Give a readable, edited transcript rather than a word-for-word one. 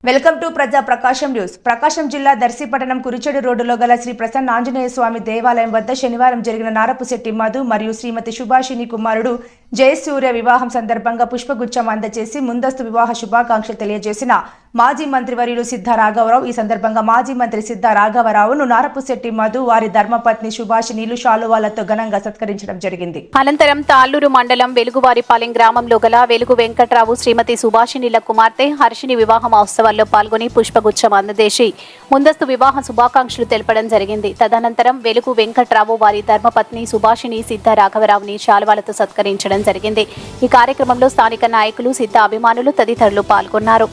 Welcome to ప్రజా ప్రకాశం news. ప్రకాశం జిల్లా దర్శిపట్టణం కురిచెడు రోడ్డులో గల శ్రీ ప్రసన్న ఆంజనేయ స్వామి దేవాలయం వద్ద శనివారం జరిగిన నారపుశెట్టి మధు మరియు శ్రీమతి సుభాషిణి కుమారుడు జయసూర్య వివాహం సందర్భంగా పుష్పగుచ్చం అందజేసి ముందస్తు వివాహ శుభాకాంక్షలు తెలియజేసిన మాజీ మంత్రివర్యులు సిద్ధా రాఘవరావు. ఈ సందర్భంగా మాజీ మంత్రి సిద్ధా రాఘవరావును నారపుశెట్టి మధు వారి ధర్మపత్ని సుభాషిణిలు శాలువాలతో ఘనంగా సత్కరించడం జరిగింది. అనంతరం తాళ్లూరు మండలం వెలుగువారిపాలెం గ్రామంలో గల వెలుగు వెంకట్రావు శ్రీమతి సుభాషిణిల కుమార్తె హర్షిని వివాహ మహోత్సవాల్లో పాల్గొని పుష్పగుచ్చం అందజేసి ముందస్తు వివాహ శుభాకాంక్షలు తెలపడం జరిగింది. తదనంతరం వెలుగు వెంకట్రావు వారి ధర్మపత్ని సుభాషిణి సిద్ధా రాఘవరావుని శాలువాలతో సత్కరించడం జరిగింది. ఈ కార్యక్రమంలో స్థానిక నాయకులు, సిద్ధ అభిమానులు తదితరులు పాల్గొన్నారు.